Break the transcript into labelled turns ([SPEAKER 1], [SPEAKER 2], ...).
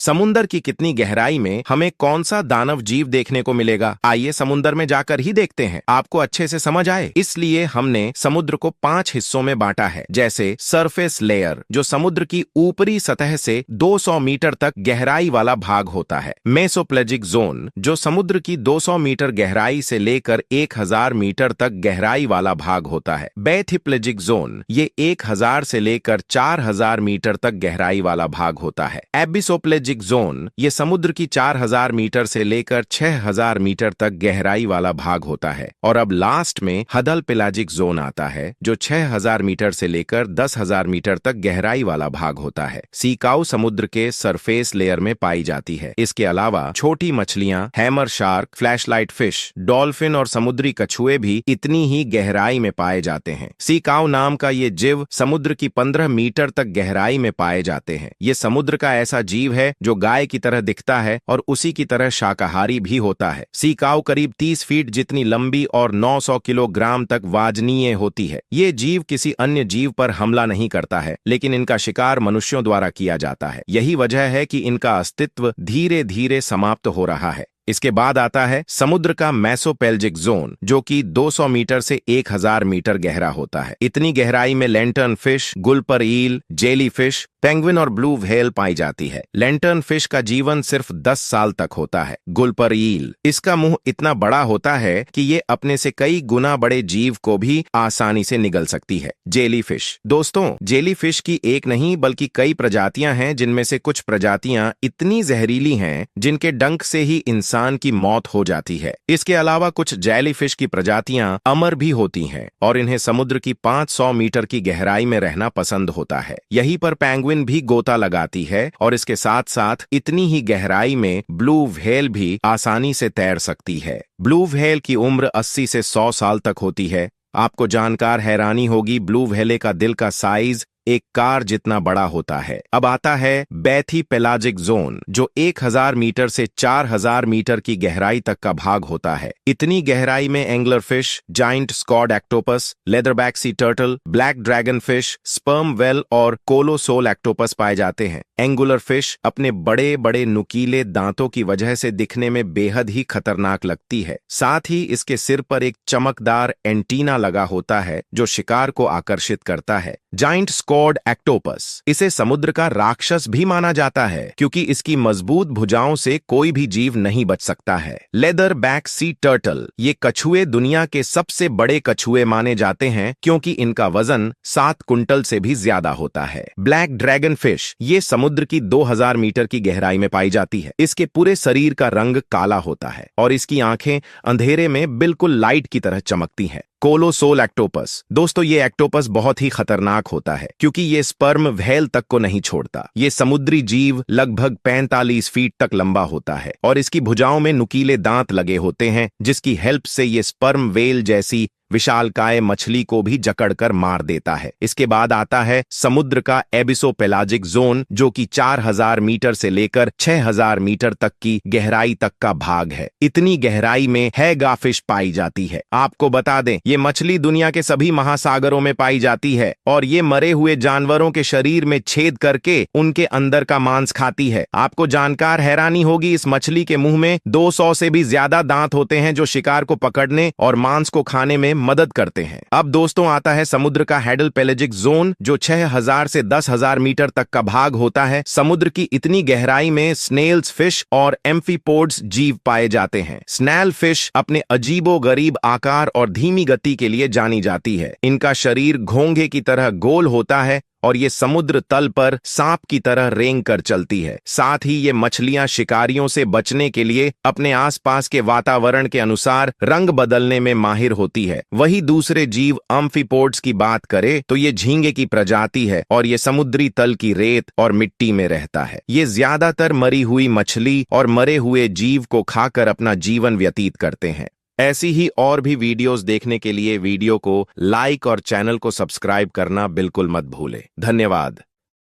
[SPEAKER 1] समुंदर की कितनी गहराई में हमें कौन सा दानव जीव देखने को मिलेगा? आइए समुंदर में जाकर ही देखते हैं, आपको अच्छे से समझ आए। इसलिए हमने समुद्र को 5 हिस्सों में बांटा है। जैसे सरफेस लेयर, जो समुद्र की ऊपरी सतह से 200 मीटर तक गहराई वाला भाग होता है। मेसोप्लेजिक जोन, जो समुद्र की 200 मीटर गहराई से लेकर 1000 मीटर तक गहराई वाला भाग होता है। बैथिप्लेजिक जोन, ये 1000 से लेकर 4000 मीटर तक गहराई वाला भाग होता है। एबिसोप्लेजिक जोन, ये समुद्र की 4000 मीटर से लेकर 6000 मीटर तक गहराई वाला भाग होता है। और अब लास्ट में हदल पेलाजिक जोन आता है, जो 6000 मीटर से लेकर 10,000 मीटर तक गहराई वाला भाग होता है। सी काऊ समुद्र के सरफेस लेयर में पाई जाती है। इसके अलावा छोटी मछलियां, hammer shark, flashlight fish, dolphin और समुद्री कछुए भी इतनी ही गहराई में पाए जाते हैं। सी काऊ नाम का ये जीव समुद्र की 15 मीटर तक गहराई में पाए जाते हैं। ये समुद्र का ऐसा जीव है जो गाय की तरह दिखता है और उसी की तरह शाकाहारी भी होता है। सी काऊ करीब 30 फीट जितनी लंबी और 900 किलोग्राम तक वाजनीय होती है। ये जीव किसी अन्य जीव पर हमला नहीं करता है, लेकिन इनका शिकार मनुष्यों द्वारा किया जाता है। यही वजह है कि इनका अस्तित्व धीरे धीरे समाप्त हो रहा है। इसके बाद आता है समुद्र का मेसोपेल्जिक जोन, जो कि 200 मीटर से 1000 मीटर गहरा होता है। इतनी गहराई में लैंटर्न फिश, गुलपर ईल, जेली फिश, पेंगुइन और ब्लू व्हेल पाई जाती है। लैंटर्न फिश का जीवन सिर्फ 10 साल तक होता है। गुलपर ईल, इसका मुंह इतना बड़ा होता है कि ये अपने से कई गुना बड़े जीव को भी आसानी से निगल सकती है। जेली फिश, दोस्तों जेली फिश की एक नहीं बल्कि कई प्रजातियां हैं, जिनमें से कुछ प्रजातियां इतनी जहरीली हैं जिनके डंक से ही इंसान की मौत हो जाती है। इसके अलावा कुछ जेलीफिश की प्रजातियां अमर भी होती हैं और इन्हें समुद्र की 500 मीटर की गहराई में रहना पसंद होता है। यहीं पर पेंगुइन भी गोता लगाती है और इसके साथ साथ इतनी ही गहराई में ब्लू व्हेल भी आसानी से तैर सकती है। ब्लू व्हेल की उम्र 80 से 100 साल तक होती है। आपको जानकर हैरानी होगी, ब्लू व्हेले का दिल का साइज एक कार जितना बड़ा होता है। अब आता है बैथी पेलाजिक जोन, जो 1000 मीटर से 4000 मीटर की गहराई तक का भाग होता है। इतनी गहराई में angler fish, giant squid octopus, leatherback sea turtle, black dragon fish, sperm whale और कोलोसोल एक्टोपस पाए जाते हैं। एंगुलर फिश अपने बड़े बड़े नुकीले दांतों की वजह से दिखने में बेहद ही खतरनाक लगती है। साथ ही इसके सिर पर एक चमकदार एंटीना लगा होता है जो शिकार को आकर्षित करता है। जाइंट स्क्वाड एक्टोपस, इसे समुद्र का राक्षस भी माना जाता है क्योंकि इसकी मजबूत भुजाओं से कोई भी जीव नहीं बच सकता है। लेदर बैक सी टर्टल, ये कछुए दुनिया के सबसे बड़े कछुए माने जाते हैं क्योंकि इनका वजन 7 कुंटल से भी ज्यादा होता है। ब्लैक ड्रैगन फिश, ये समुद्र की 2000 मीटर की गहराई में पाई जाती है। इसके पूरे शरीर का रंग काला होता है और इसकी आंखें अंधेरे में बिल्कुल लाइट की तरह चमकती हैं। कोलोसोल एक्टोपस, दोस्तों ये एक्टोपस बहुत ही खतरनाक होता है क्योंकि ये स्पर्म व्हेल तक को नहीं छोड़ता। ये समुद्री जीव लगभग 45 फीट तक लंबा होता है और इसकी भुजाओं में नुकीले दांत लगे होते हैं, जिसकी हेल्प से ये स्पर्म व्हेल जैसी विशालकाय मछली को भी जकड़कर मार देता है। इसके बाद आता है समुद्र का एबिसोपेलाजिक जोन, जो कि 4000 मीटर से लेकर 6000 मीटर तक की गहराई तक का भाग है। इतनी गहराई में हैगा फिश पाई जाती है। आपको बता दें, ये मछली दुनिया के सभी महासागरों में पाई जाती है और ये मरे हुए जानवरों के शरीर में छेद करके उनके अंदर का मांस खाती है। आपको जानकर हैरानी होगी, इस मछली के मुंह में 200 से भी ज्यादा दांत होते हैं जो शिकार को पकड़ने और मांस को खाने में मदद करते हैं। अब दोस्तों आता है समुद्र का हैडल पेलेजिक जोन, जो 6000 से 10,000 मीटर तक का भाग होता है। समुद्र की इतनी गहराई में स्नेल्स फिश और एम्फीपोड्स जीव पाए जाते हैं। स्नैल फिश अपने अजीबो गरीब आकार और धीमी गति के लिए जानी जाती है। इनका शरीर घोंघे की तरह गोल होता है और ये समुद्र तल पर सांप की तरह रेंग कर चलती है। साथ ही ये मछलियां शिकारियों से बचने के लिए अपने आसपास के वातावरण के अनुसार रंग बदलने में माहिर होती है। वही दूसरे जीव एम्फीपोड्स की बात करें तो ये झींगे की प्रजाति है और ये समुद्री तल की रेत और मिट्टी में रहता है। ये ज्यादातर मरी हुई मछली और मरे हुए जीव को खाकर अपना जीवन व्यतीत करते हैं। ऐसी ही और भी वीडियोस देखने के लिए वीडियो को लाइक और चैनल को सब्सक्राइब करना बिल्कुल मत भूलें। धन्यवाद।